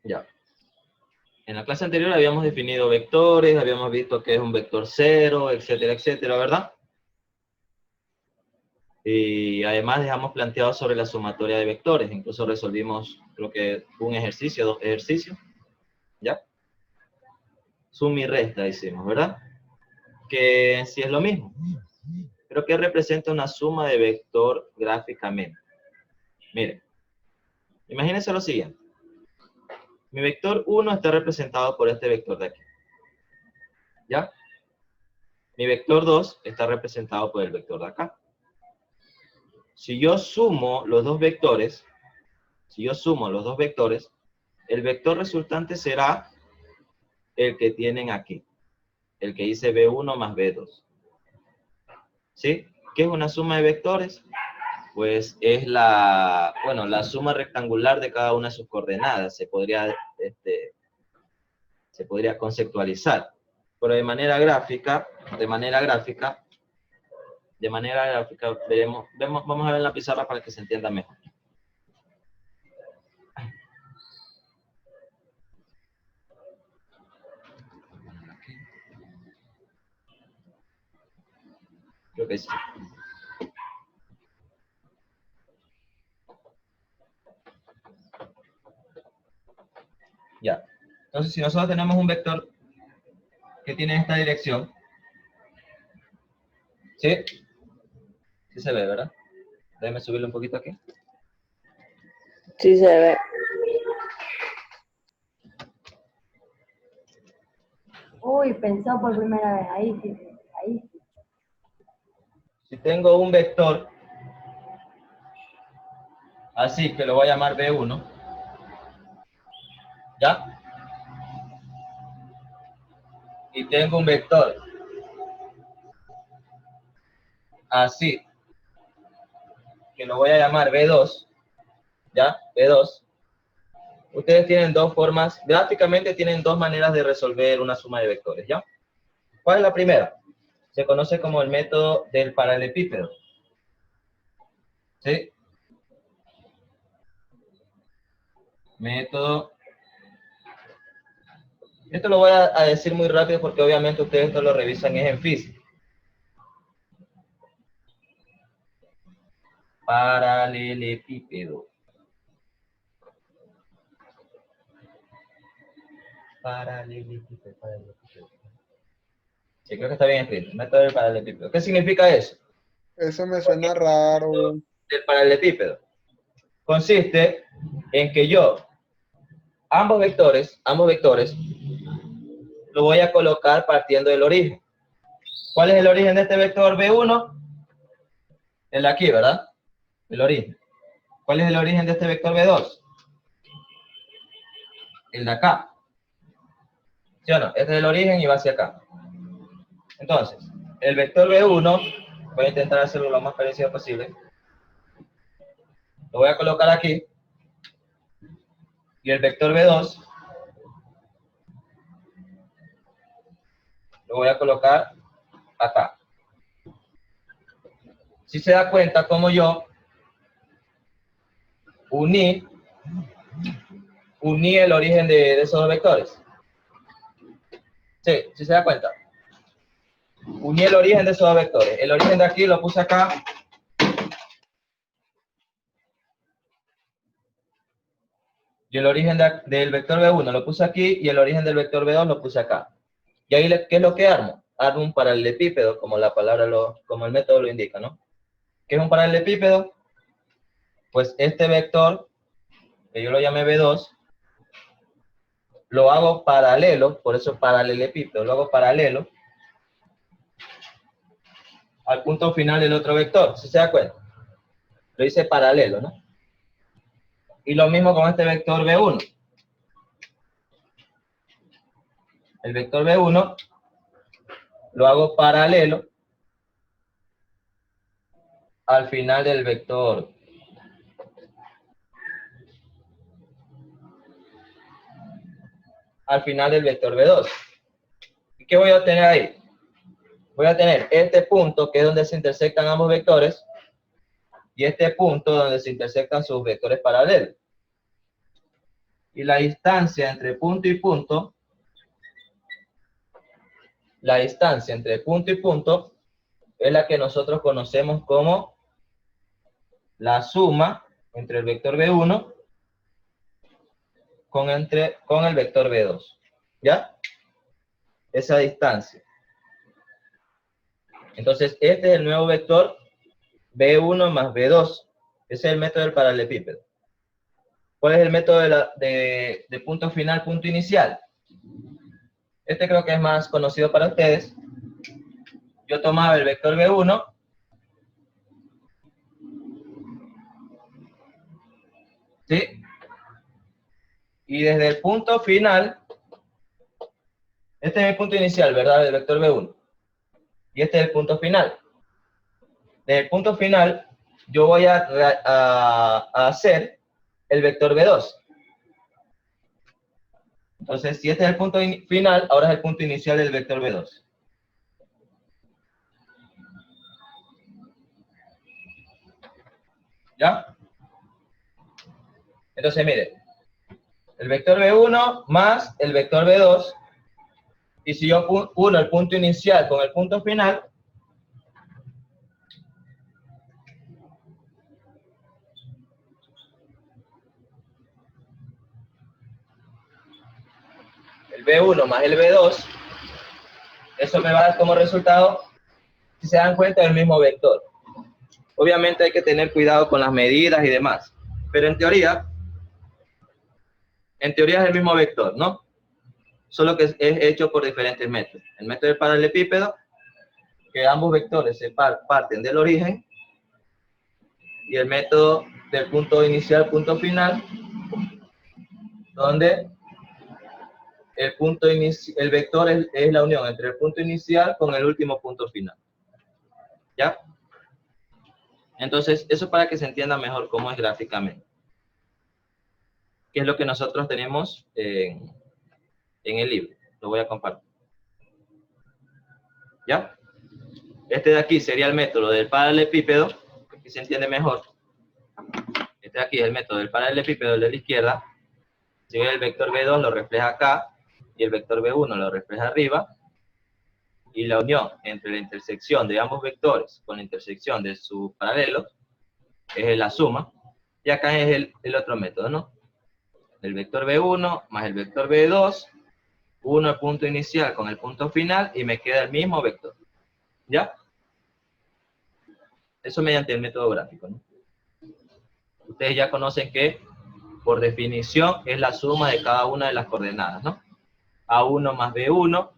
Ya. En la clase anterior habíamos definido vectores, habíamos visto que es un vector cero, etcétera, etcétera, ¿verdad? Y además dejamos planteado sobre la sumatoria de vectores. Incluso resolvimos, creo que un ejercicio, 2 ejercicios. ¿Ya? Suma y resta hicimos, ¿verdad? Que sí es lo mismo. Pero que representa una suma de vector gráficamente. Miren, imagínense lo siguiente. Mi vector 1 está representado por este vector de aquí. ¿Ya? Mi vector 2 está representado por el vector de acá. Si yo sumo los dos vectores, el vector resultante será el que tienen aquí, el que dice B1 más B2. ¿Sí? ¿Qué es una suma de vectores? Pues es la suma rectangular de cada una de sus coordenadas. Se podría conceptualizar. Pero de manera gráfica, vamos a ver en la pizarra para que se entienda mejor. Creo que sí. Ya. Entonces, si nosotros tenemos un vector que tiene esta dirección, ¿sí? Sí se ve, ¿verdad? Déjame subirle un poquito aquí. Sí se ve. Uy, pensó por primera vez. Ahí sí. Ahí sí. Si tengo un vector así, que lo voy a llamar B1, ¿ya? Y tengo un vector así, que lo voy a llamar B2, ¿ya? B2. Ustedes tienen dos formas, gráficamente tienen dos maneras de resolver una suma de vectores, ¿ya? ¿Cuál es la primera? Se conoce como el método del paralelepípedo. ¿Sí? Método. Esto lo voy a decir muy rápido porque obviamente ustedes esto lo revisan es en física. Paralelepípedo. Paralelepípedo. Sí, creo que está bien escrito. Método del paralelepípedo. ¿Qué significa eso? Eso me suena raro. El paralelepípedo consiste en que yo ambos vectores lo voy a colocar partiendo del origen. ¿Cuál es el origen de este vector B1? El de aquí, ¿verdad? El origen. ¿Cuál es el origen de este vector B2? El de acá. ¿Sí o no? Este es el origen y va hacia acá. Entonces, el vector B1, voy a intentar hacerlo lo más parecido posible. Lo voy a colocar aquí. Y el vector B2 lo voy a colocar acá. Si se da cuenta como yo uní el origen de esos dos vectores. Sí, si se da cuenta. Uní el origen de esos dos vectores. El origen de aquí lo puse acá. Y el origen del vector B1 lo puse aquí y el origen del vector B2 lo puse acá. Y ahí, ¿qué es lo que armo? Armo un paralelepípedo, como la palabra como el método lo indica, ¿no? ¿Qué es un paralelepípedo? Pues este vector, que yo lo llamé B2, lo hago paralelo, por eso paralelepípedo, lo hago paralelo al punto final del otro vector, ¿sí se da cuenta? Lo hice paralelo, ¿no? Y lo mismo con este vector B1. El vector B1 lo hago paralelo al final del vector B2. ¿Y qué voy a obtener ahí? Voy a tener este punto que es donde se intersectan ambos vectores y este punto donde se intersectan sus vectores paralelos. Y la distancia entre punto y punto, la distancia entre punto y punto es la que nosotros conocemos como la suma entre el vector B1 con el vector B2. ¿Ya? Esa distancia. Entonces, este es el nuevo vector B1 más B2. Ese es el método del paralelepípedo. ¿Cuál es el método de punto final, punto inicial? Este creo que es más conocido para ustedes. Yo tomaba el vector B1, ¿sí? Y desde el punto final, este es mi punto inicial, ¿verdad? Del vector B1. Y este es el punto final. Desde el punto final, yo voy a hacer el vector B2. Entonces, si este es el punto final, ahora es el punto inicial del vector B2. ¿Ya? Entonces, mire, el vector B1 más el vector B2, y si yo uno el punto inicial con el punto final, el B1 más el B2, eso me va a dar como resultado, si se dan cuenta, el mismo vector. Obviamente hay que tener cuidado con las medidas y demás, pero en teoría es el mismo vector, ¿no? Solo que es hecho por diferentes métodos. El método del paralelepípedo, que ambos vectores se parten del origen, y el método del punto inicial, punto final, donde el vector es la unión entre el punto inicial con el último punto final. ¿Ya? Entonces, eso para que se entienda mejor cómo es gráficamente. ¿Qué es lo que nosotros tenemos en el libro? Lo voy a compartir. ¿Ya? Este de aquí sería el método del paralelepípedo, que se entiende mejor. Este de aquí es el método del paralelepípedo, el de la izquierda. Si el vector B2 lo refleja acá, y el vector B1 lo refleja arriba, y la unión entre la intersección de ambos vectores con la intersección de sus paralelos es la suma, y acá es el otro método, ¿no? El vector B1 más el vector B2, uno el punto inicial con el punto final, y me queda el mismo vector. ¿Ya? Eso mediante el método gráfico, ¿no? Ustedes ya conocen que, por definición, es la suma de cada una de las coordenadas, ¿no? A1 más B1,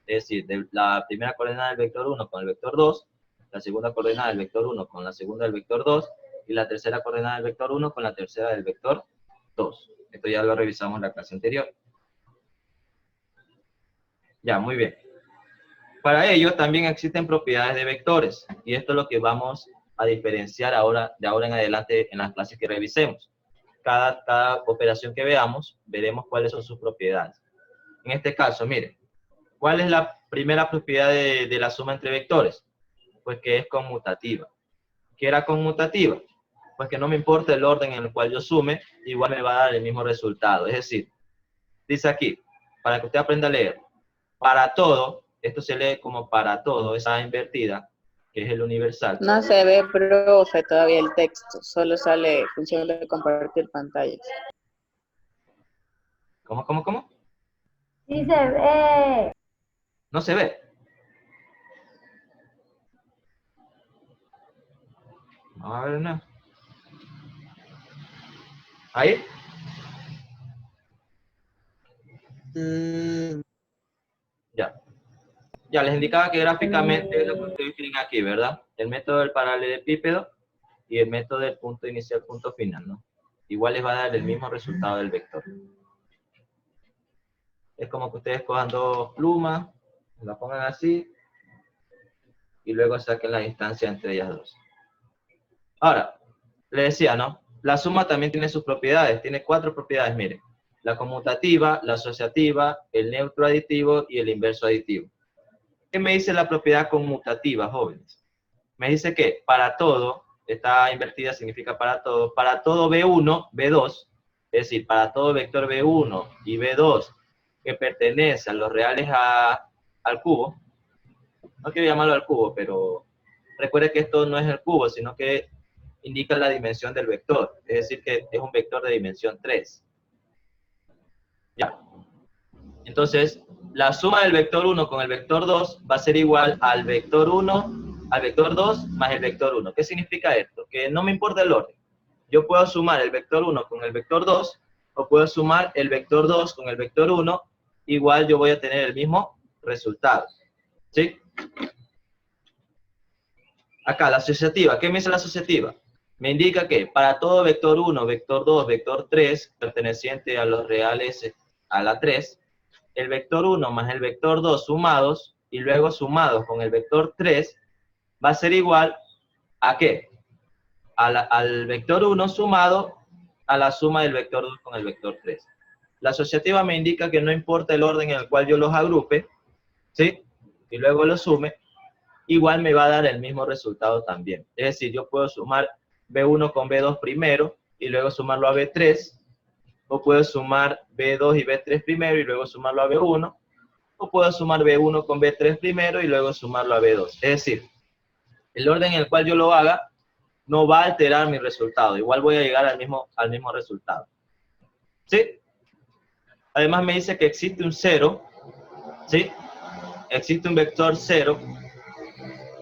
es decir, la primera coordenada del vector 1 con el vector 2, la segunda coordenada del vector 1 con la segunda del vector 2, y la tercera coordenada del vector 1 con la tercera del vector 2. Esto ya lo revisamos en la clase anterior. Ya, muy bien. Para ello también existen propiedades de vectores, y esto es lo que vamos a diferenciar de ahora en adelante en las clases que revisemos. Cada operación que veamos, veremos cuáles son sus propiedades. En este caso, miren, ¿cuál es la primera propiedad de la suma entre vectores? Pues que es conmutativa. ¿Qué era conmutativa? Pues que no me importa el orden en el cual yo sume, igual me va a dar el mismo resultado. Es decir, dice aquí, para que usted aprenda a leer, para todo, esto se lee como para todo, esa invertida, que es el universal. No se ve, profe, todavía el texto. Solo sale función de compartir pantalla. ¿Cómo? Sí se ve. No se ve. Vamos a ver una. ¿Ahí? Ya les indicaba que gráficamente es lo que ustedes tienen aquí, ¿verdad? El método del paralelepípedo y el método del punto inicial, punto final, ¿no? Igual les va a dar el mismo resultado del vector. Es como que ustedes cojan dos plumas, la pongan así, y luego saquen la distancia entre ellas dos. Ahora, les decía, ¿no? La suma también tiene sus propiedades, tiene 4 propiedades, miren. La conmutativa, la asociativa, el neutro aditivo y el inverso aditivo. ¿Qué me dice la propiedad conmutativa, jóvenes? Me dice que para todo, esta invertida significa para todo B1, B2, Es decir, para todo vector B1 y B2 que pertenece a los reales al cubo, no quiero llamarlo al cubo, pero recuerde que esto no es el cubo, sino que indica la dimensión del vector, es decir, que es un vector de dimensión 3. ¿Ya? Entonces, la suma del vector 1 con el vector 2 va a ser igual al vector 1, al vector 2 más el vector 1. ¿Qué significa esto? Que no me importa el orden. Yo puedo sumar el vector 1 con el vector 2, o puedo sumar el vector 2 con el vector 1, igual yo voy a tener el mismo resultado. ¿Sí? Acá, la asociativa. ¿Qué me dice la asociativa? Me indica que para todo vector 1, vector 2, vector 3, perteneciente a los reales a la 3, el vector 1 más el vector 2 sumados, y luego sumados con el vector 3, va a ser igual ¿a qué? Al vector 1 sumado a la suma del vector 2 con el vector 3. La asociativa me indica que no importa el orden en el cual yo los agrupe, ¿sí? Y luego los sume, igual me va a dar el mismo resultado también. Es decir, yo puedo sumar B1 con B2 primero, y luego sumarlo a B3, o puedo sumar B2 y B3 primero, y luego sumarlo a B1, o puedo sumar B1 con B3 primero, y luego sumarlo a B2. Es decir, el orden en el cual yo lo haga, no va a alterar mi resultado. Igual voy a llegar al mismo resultado. ¿Sí? Además me dice que existe un 0, ¿sí? Existe un vector 0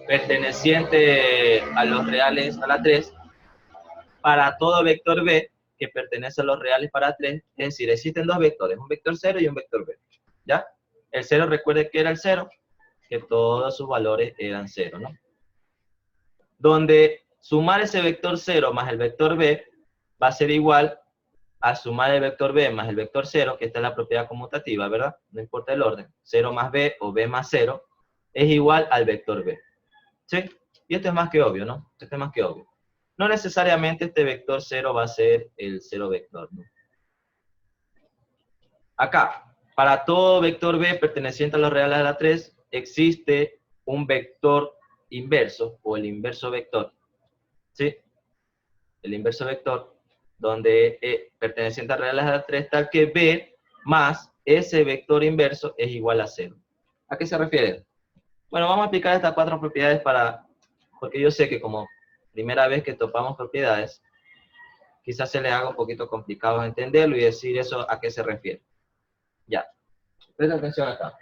perteneciente a los reales a la 3 para todo vector B que pertenece a los reales para 3. Es decir, existen dos vectores, un vector 0 y un vector B. ¿Ya? El 0, recuerde que era el 0, que todos sus valores eran 0, ¿no? Donde sumar ese vector 0 más el vector B va a ser igual a sumar el vector B más el vector 0, que está en la propiedad conmutativa, ¿verdad? No importa el orden. 0 más B o B más 0 es igual al vector B. ¿Sí? Y esto es más que obvio, ¿no? Esto es más que obvio. No necesariamente este vector 0 va a ser el 0 vector, ¿no? Acá, para todo vector B perteneciente a los reales a la 3, existe un vector inverso, o el inverso vector, ¿sí? El inverso vector, donde perteneciente a reales a la 3, tal que B más ese vector inverso es igual a 0. ¿A qué se refiere? Bueno, vamos a aplicar estas cuatro propiedades porque yo sé que como primera vez que topamos propiedades, quizás se les haga un poquito complicado entenderlo y decir eso a qué se refiere. Ya, presta atención acá.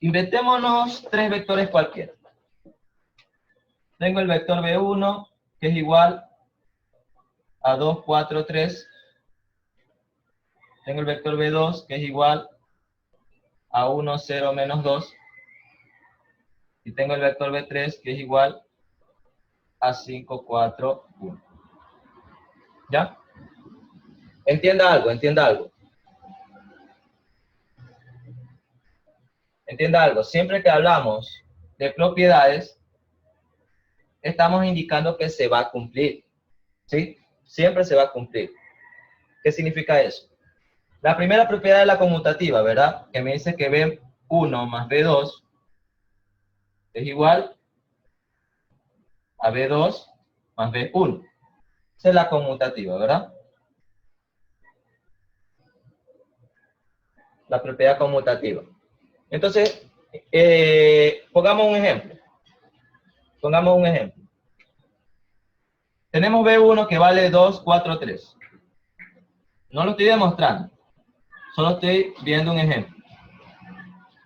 Inventémonos tres vectores cualquiera. Tengo el vector B1, que es igual a 2, 4, 3. Tengo el vector B2, que es igual a 1, 0, menos 2. Y tengo el vector B3, que es igual a 5, 4, 1. ¿Ya? Entienda algo, entienda algo. Entienda algo. Siempre que hablamos de propiedades, estamos indicando que se va a cumplir. ¿Sí? Siempre se va a cumplir. ¿Qué significa eso? La primera propiedad es la conmutativa, ¿verdad? Que me dice que B1 más B2 es igual a B2 más B1. Esa es la conmutativa, ¿verdad? La propiedad conmutativa. Entonces, pongamos un ejemplo. Pongamos un ejemplo. Tenemos B1 que vale 2, 4, 3. No lo estoy demostrando. Solo estoy viendo un ejemplo.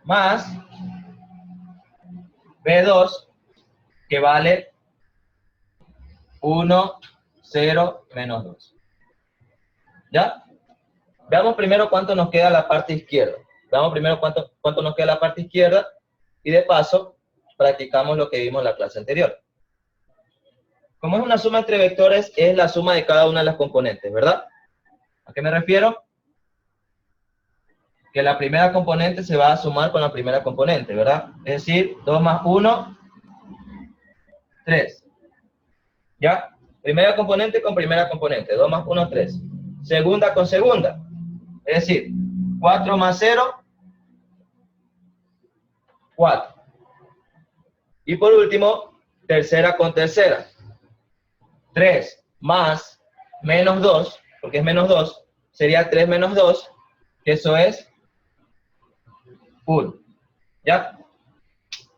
Más B2 que vale 1, 0, menos 2. ¿Ya? Veamos primero cuánto nos queda la parte izquierda. Veamos primero cuánto nos queda la parte izquierda y de paso practicamos lo que vimos en la clase anterior. Como es una suma entre vectores, es la suma de cada una de las componentes, ¿verdad? ¿A qué me refiero? Que la primera componente se va a sumar con la primera componente, ¿verdad? Es decir, 2 más 1, 3. ¿Ya? Primera componente con primera componente, 2 más 1, 3. Segunda con segunda, es decir, 4 más 0, 4. Y por último, tercera con tercera, 3 más menos 2, porque es menos 2, sería 3 menos 2, que eso es 1. ¿Ya?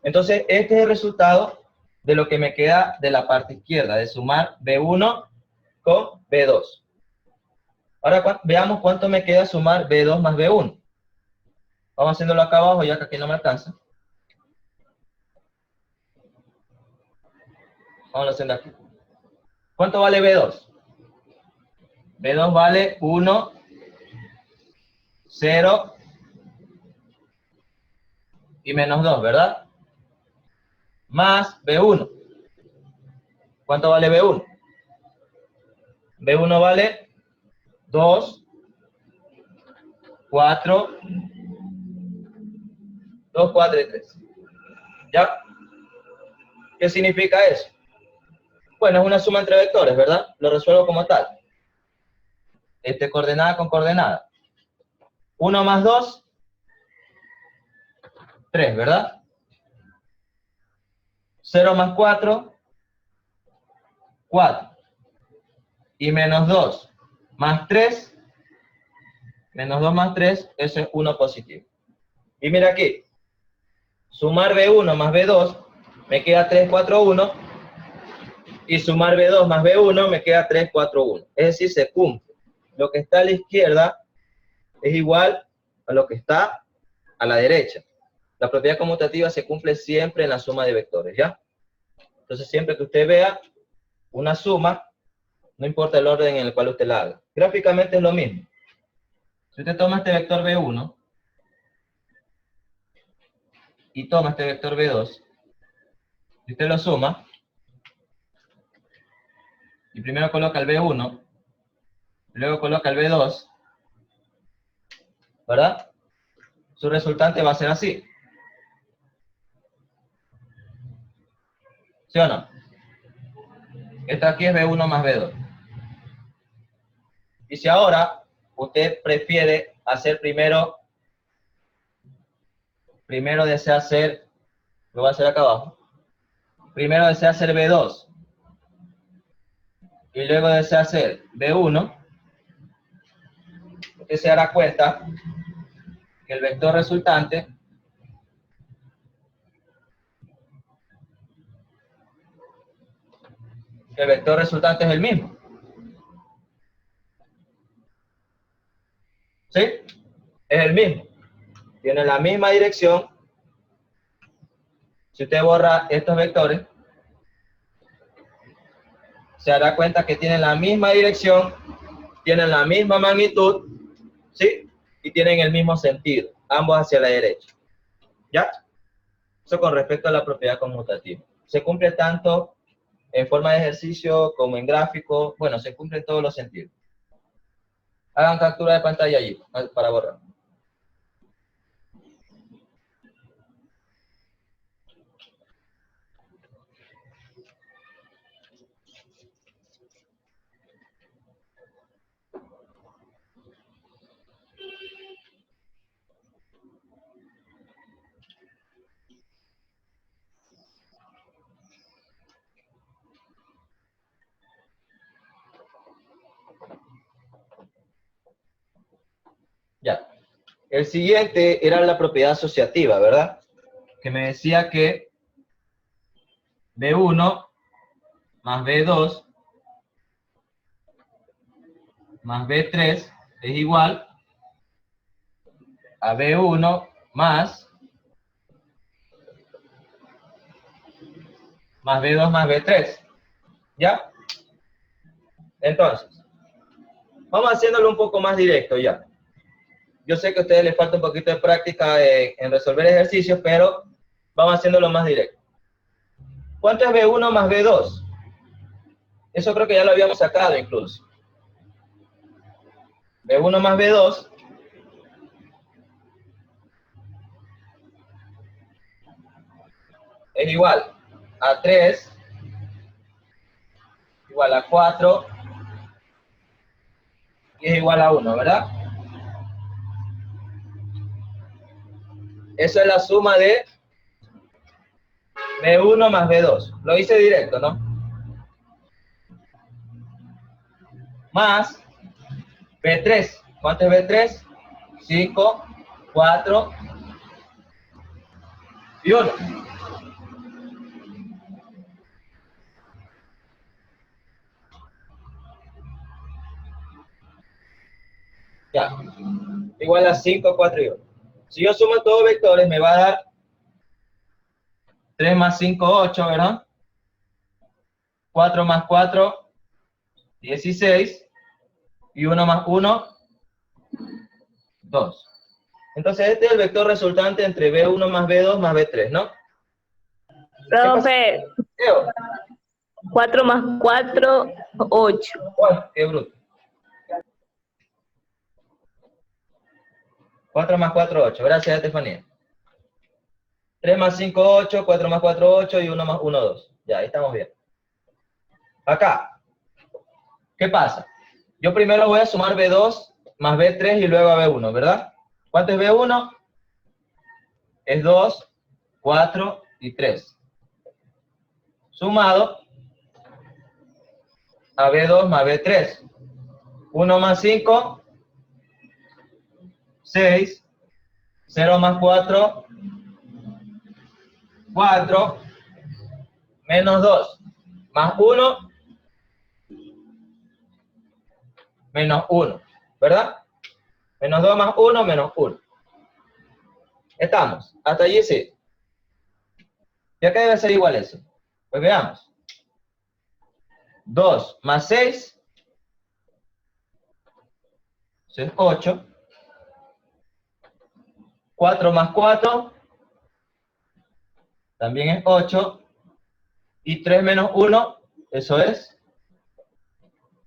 Entonces, este es el resultado de lo que me queda de la parte izquierda, de sumar B1 con B2. Ahora veamos cuánto me queda sumar B2 más B1. Vamos haciéndolo acá abajo, ya que aquí no me alcanza. Vamos haciendo aquí. ¿Cuánto vale B2? B2 vale 1, 0 y menos 2, ¿verdad? Más B1. ¿Cuánto vale B1? B1 vale 2, 4, 2, 4 y 3. ¿Ya? ¿Qué significa eso? Bueno, es una suma entre vectores, ¿verdad? Lo resuelvo como tal. Coordenada con coordenada. 1 más 2, 3, ¿verdad? 0 más 4, 4. Y menos 2 más 3, menos 2 más 3, eso es 1 positivo. Y mira aquí, sumar B1 más B2, me queda 3, 4, 1. Y sumar B2 más B1 me queda 3, 4, 1. Es decir, se cumple. Lo que está a la izquierda es igual a lo que está a la derecha. La propiedad conmutativa se cumple siempre en la suma de vectores, ¿ya? Entonces, siempre que usted vea una suma, no importa el orden en el cual usted la haga. Gráficamente es lo mismo. Si usted toma este vector B1 y toma este vector B2, y usted lo suma, y primero coloca el B1, y luego coloca el B2, ¿verdad? Su resultante va a ser así. ¿Sí o no? Esta aquí es B1 más B2. Y si ahora usted prefiere hacer primero desea hacer, lo voy a hacer acá abajo, primero desea hacer B2, y luego desea hacer B1, usted se dará cuenta que el vector resultante es el mismo. ¿Sí? Es el mismo. Tiene la misma dirección. Si usted borra estos vectores, se dará cuenta que tienen la misma dirección, tienen la misma magnitud, ¿sí? Y tienen el mismo sentido, ambos hacia la derecha. ¿Ya? Eso con respecto a la propiedad conmutativa. Se cumple tanto en forma de ejercicio como en gráfico. Bueno, se cumple en todos los sentidos. Hagan captura de pantalla allí para borrar. Ya. El siguiente era la propiedad asociativa, ¿verdad? Que me decía que B1 más B2 más B3 es igual a B1 más B2 más B3. ¿Ya? Entonces, vamos haciéndolo un poco más directo ya. Yo sé que a ustedes les falta un poquito de práctica en resolver ejercicios, pero vamos haciéndolo más directo. ¿Cuánto es B1 más B2? Eso creo que ya lo habíamos sacado incluso. B1 más B2 es igual a 3, igual a 4, y es igual a 1, ¿verdad? Eso es la suma de B1 más B2. Lo hice directo, ¿no? más B3. ¿Cuánto es B3? 5, 4 y 1. Ya. Igual a 5, 4 y 1. Si yo sumo todos los vectores, me va a dar 3 más 5, 8, ¿verdad? 4 más 4, 16. Y 1 más 1, 2. Entonces este es el vector resultante entre B1 más B2 más B3, ¿no? Profe, Leo. 4 más 4, 8. Uy, qué bruto. 4 más 4, 8. Gracias, Estefanía. 3 más 5, 8. 4 más 4, 8. Y 1 más 1, 2. Ya, ahí estamos bien. Acá. ¿Qué pasa? Yo primero voy a sumar B2 más B3 y luego a B1, ¿verdad? ¿Cuánto es B1? Es 2, 4 y 3. Sumado a B2 más B3. 1 más 5, 6. 0 más 4, 4. Menos 2. Más 1. Menos 1. ¿Verdad? Menos 2 más 1, menos 1. Estamos. Hasta allí sí. ¿Y acá debe ser igual eso? Pues veamos. 2 más 6. Eso es 8. 4 más 4. También es 8. Y 3 menos 1. Eso es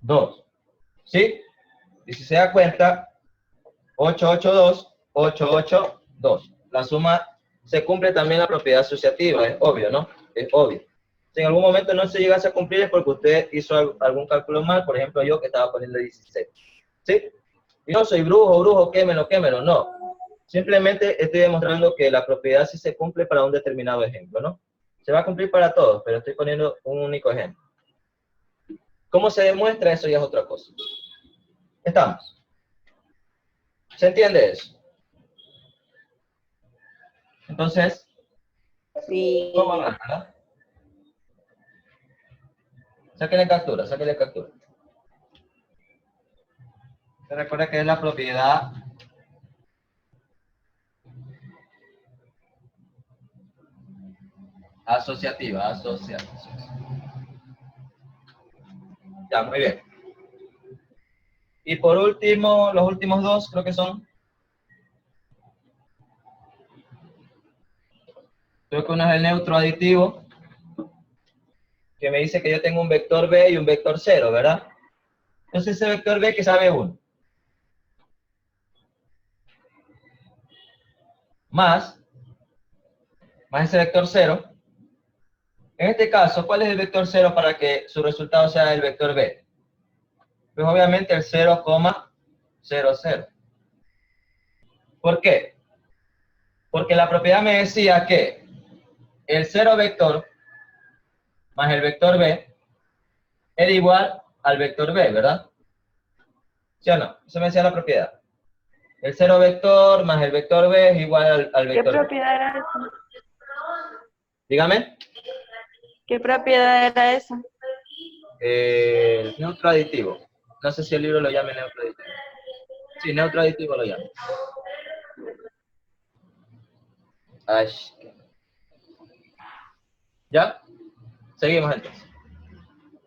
2. ¿Sí? Y si se da cuenta, 8, 8, 2. 8, 8, 2. La suma se cumple también la propiedad asociativa. Es obvio, ¿no? Es obvio. Si en algún momento no se llegase a cumplir es porque usted hizo algún cálculo mal, por ejemplo yo que estaba poniendo 16. ¿Sí? Y no soy brujo, quémelo, no. Simplemente estoy demostrando que la propiedad sí se cumple para un determinado ejemplo, ¿no? Se va a cumplir para todos, pero estoy poniendo un único ejemplo. ¿Cómo se demuestra? Eso ya es otra cosa. Estamos. ¿Se entiende eso? Entonces, Sí. ¿cómo van, verdad? Sáquenle captura, sáquenle captura. Se recuerda que es la propiedad asociativa. Ya, muy bien. Y por último, los últimos dos creo que son. Creo que uno es el neutro aditivo, que me dice que yo tengo un vector B y un vector 0, ¿verdad? Entonces ese vector B que sabe 1. Más ese vector 0. En este caso, ¿cuál es el vector 0 para que su resultado sea el vector B? Pues obviamente el 0,00. ¿Por qué? Porque la propiedad me decía que el 0 vector más el vector B era igual al vector B, ¿verdad? ¿Sí o no? Eso me decía la propiedad. El 0 vector más el vector B es igual al ¿Qué vector B. propiedad era esa? Dígame. ¿Qué propiedad era esa? El neutro aditivo. No sé si el libro lo llame neutro aditivo. Sí, neutro aditivo lo llama. Ay. ¿Ya? Seguimos entonces.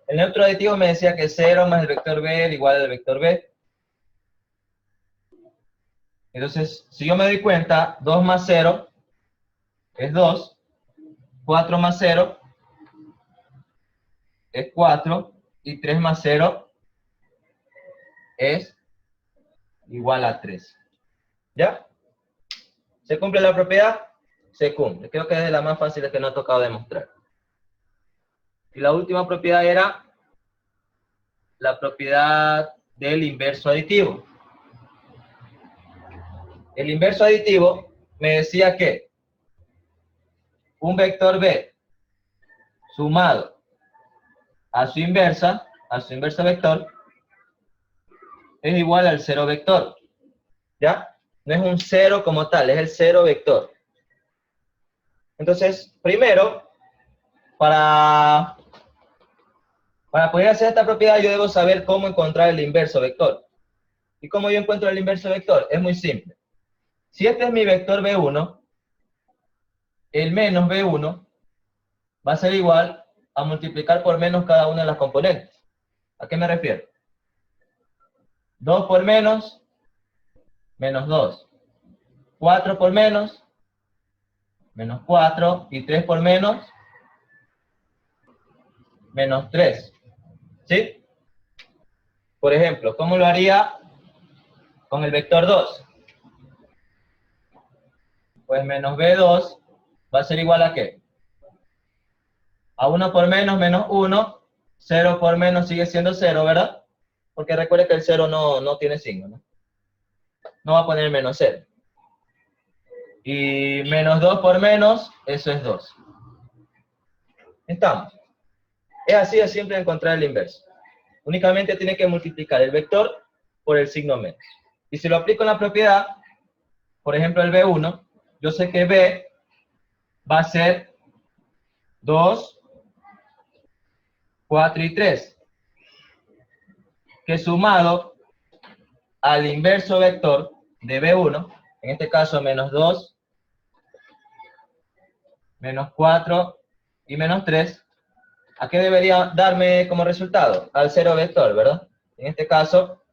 El neutro aditivo me decía que 0 más el vector B era igual al vector B. Entonces, si yo me doy cuenta, 2 más 0 es 2. 4 más 0 es 4. Y 3 más 0 es igual a 3. ¿Ya? ¿Se cumple la propiedad? Se cumple. Creo que es de las más fáciles que nos ha tocado demostrar. Y la última propiedad era la propiedad del inverso aditivo. El inverso aditivo me decía que un vector B sumado a su inversa vector, es igual al cero vector. ¿Ya? No es un cero como tal, es el cero vector. Entonces, primero, para poder hacer esta propiedad, yo debo saber cómo encontrar el inverso vector. ¿Y cómo yo encuentro el inverso vector? Es muy simple. Si este es mi vector B1, el menos B1 va a ser igual a multiplicar por menos cada una de las componentes. ¿A qué me refiero? 2 por menos, menos 2. 4 por menos, menos 4. Y 3 por menos, menos 3. ¿Sí? Por ejemplo, ¿cómo lo haría con el vector 2? Pues menos B2 va a ser igual a ¿qué? A 1 por menos, menos 1. 0 por menos sigue siendo 0, ¿verdad? Porque recuerde que el 0 no tiene signo, ¿no? No va a poner menos 0. Y menos 2 por menos, eso es 2. Estamos. Es así de simple encontrar el inverso. Únicamente tiene que multiplicar el vector por el signo menos. Y si lo aplico en la propiedad, por ejemplo el B1, yo sé que B va a ser 2, 4 y 3. Que sumado al inverso vector de B1, en este caso menos 2, menos 4 y menos 3, ¿a qué debería darme como resultado? Al cero vector, ¿verdad? En este caso,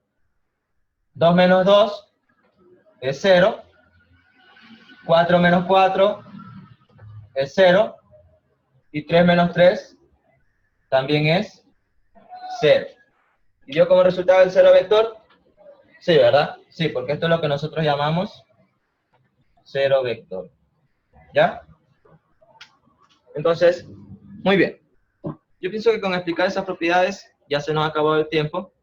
2 menos 2 es 0, 4 menos 4 es 0, y 3 menos 3 también es 0. ¿Y dio como resultado el cero vector? Sí, ¿verdad? Sí, porque esto es lo que nosotros llamamos cero vector. ¿Ya? Entonces, muy bien. Yo pienso que con explicar esas propiedades ya se nos ha acabado el tiempo.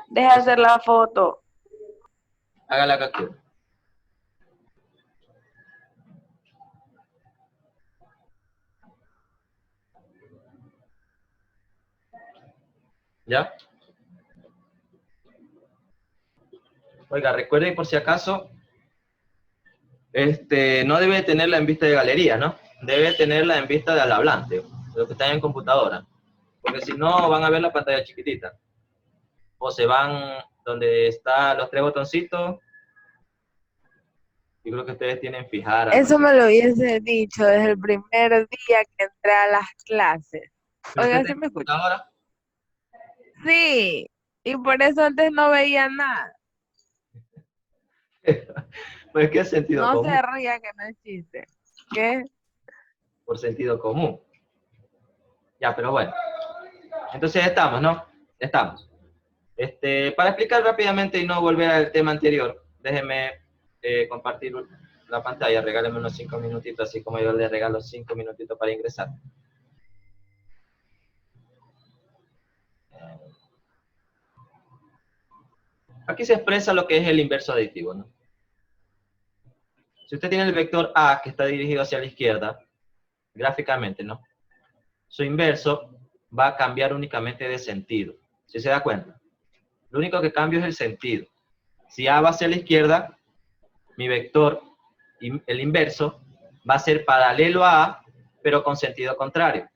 Deja de hacer la foto. Haga la captura. ¿Ya? Oiga, recuerden por si acaso, no debe tenerla en vista de galería, ¿no? Debe tenerla en vista de al hablante, de los que están en computadora. Porque si no, van a ver la pantalla chiquitita. O se van donde están los tres botoncitos. Yo creo que ustedes tienen fijar. Eso me lo hubiese dicho desde el primer día que entré a las clases. Oiga, ¿sí me escucha? Ahora, Sí, y por eso antes no veía nada. pues ¿qué sentido No común? se ría que no es chiste. ¿Qué? Por sentido común. Ya, pero bueno. Entonces estamos, ¿no? Estamos. Para explicar rápidamente y no volver al tema anterior, déjenme compartir la pantalla, regálenme unos 5 minutitos, así como yo les regalo 5 minutitos para ingresar. Aquí se expresa lo que es el inverso aditivo, ¿no? Si usted tiene el vector A que está dirigido hacia la izquierda, gráficamente, ¿no? Su inverso va a cambiar únicamente de sentido. ¿Sí se da cuenta? Lo único que cambia es el sentido. Si A va hacia la izquierda, mi vector, el inverso, va a ser paralelo a A, pero con sentido contrario.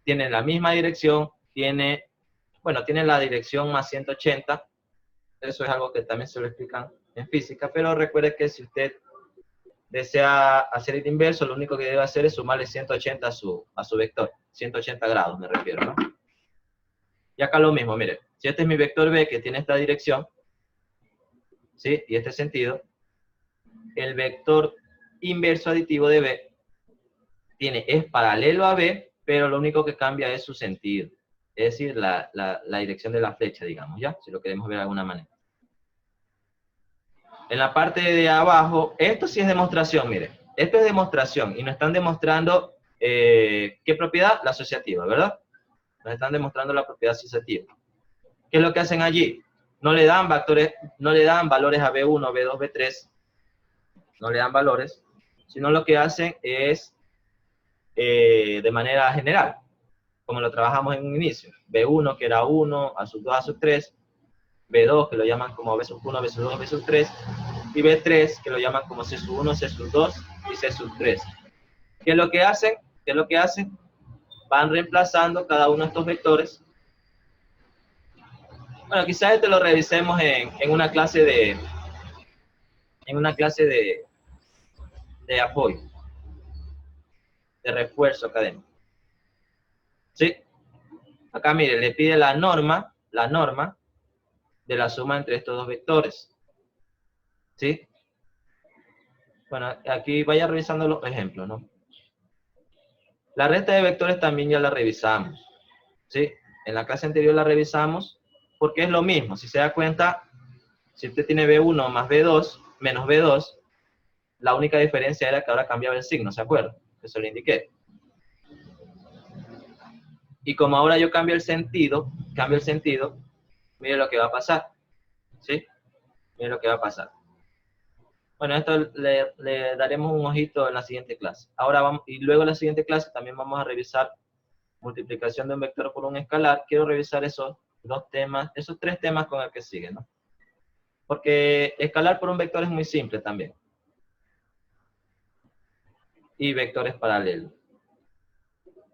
Tiene la misma dirección, tiene la dirección más 180. Eso es algo que también se lo explican en física, pero recuerde que si usted desea hacer el inverso, lo único que debe hacer es sumarle 180 a su vector. 180 grados me refiero, ¿no? Y acá lo mismo, mire. Si este es mi vector B que tiene esta dirección, ¿sí? Y este sentido, el vector inverso aditivo de B es paralelo a B, pero lo único que cambia es su sentido. Es decir, la dirección de la flecha, digamos, ¿ya? Si lo queremos ver de alguna manera. En la parte de abajo, esto sí es demostración, mire. Esto es demostración y nos están demostrando ¿qué propiedad? La asociativa, ¿verdad? Nos están demostrando la propiedad asociativa. ¿Qué es lo que hacen allí? No le dan valores a B1, B2, B3, no le dan valores, sino lo que hacen es de manera general, como lo trabajamos en un inicio. B1 que era 1, A sub 2, A sub 3, B2, que lo llaman como B sub 1, B sub 2, B sub 3, y B3, que lo llaman como C sub 1, C sub 2 y C sub 3. ¿Qué es lo que hacen? ¿Qué es lo que hacen? Van reemplazando cada uno de estos vectores. Bueno, quizás este lo revisemos en una clase de apoyo, de refuerzo académico. ¿Sí? Acá, mire, le pide la norma de la suma entre estos dos vectores. ¿Sí? Bueno, aquí vaya revisando los ejemplos, ¿no? La resta de vectores también ya la revisamos. ¿Sí? En la clase anterior la revisamos porque es lo mismo. Si se da cuenta, si usted tiene B1 más B2, menos B2, la única diferencia era que ahora cambiaba el signo, ¿se acuerdan? Eso le indiqué. Y como ahora yo cambio el sentido, mire lo que va a pasar. ¿Sí? Mire lo que va a pasar. Bueno, esto le daremos un ojito en la siguiente clase. Ahora vamos, y luego en la siguiente clase también vamos a revisar multiplicación de un vector por un escalar. Quiero revisar esos tres temas con el que siguen, ¿no? Porque escalar por un vector es muy simple también. Y vectores paralelos.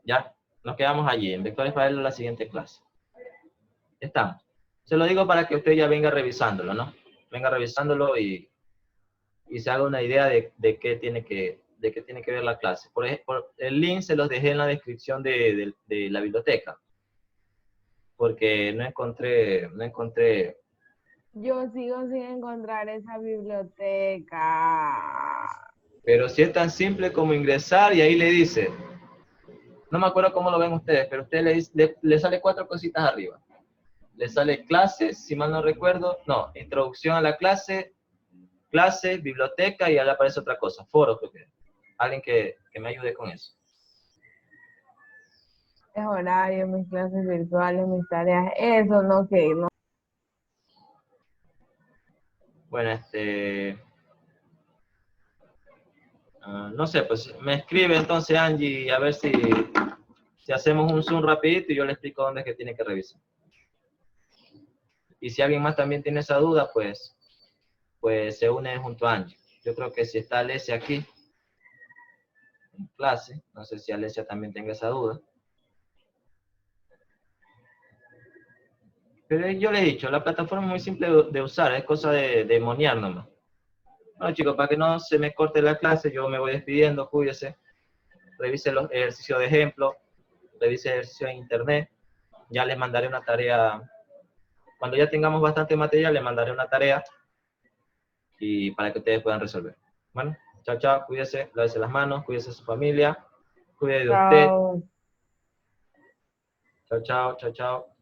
¿Ya? Nos quedamos allí, en vectores paralelos, la siguiente clase. Estamos. Se lo digo para que usted ya venga revisándolo, ¿no? Venga revisándolo y se haga una idea de qué tiene que ver la clase. Por ejemplo, el link se los dejé en la descripción de la biblioteca. Porque no encontré. Yo sigo sin encontrar esa biblioteca. Pero si es tan simple como ingresar y ahí le dice, no me acuerdo cómo lo ven ustedes, pero a usted le sale 4 cositas arriba. Le sale clases, si mal no recuerdo, no, introducción a la clase, biblioteca y ahí le aparece otra cosa, foro, creo que. Alguien que me ayude con eso. Es horario, mis clases virtuales, mis tareas, eso no sé, no. Bueno, no sé, pues me escribe entonces Angie a ver si hacemos un Zoom rapidito y yo le explico dónde es que tiene que revisar. Y si alguien más también tiene esa duda, pues se une junto a Angie. Yo creo que si está Alesia aquí, en clase, no sé si Alesia también tenga esa duda. Pero yo le he dicho, la plataforma es muy simple de usar, es cosa de monear nomás. Bueno chicos, para que no se me corte la clase, yo me voy despidiendo, cuídese. Revise los ejercicios de ejemplo, revise ejercicios en internet. Ya les mandaré una tarea. Cuando ya tengamos bastante material, les mandaré una tarea y para que ustedes puedan resolver. Bueno, chao, chao, cuídese, lávese las manos, cuídese de su familia, cuídese de usted. Chao. Chao, chao, chao, chao.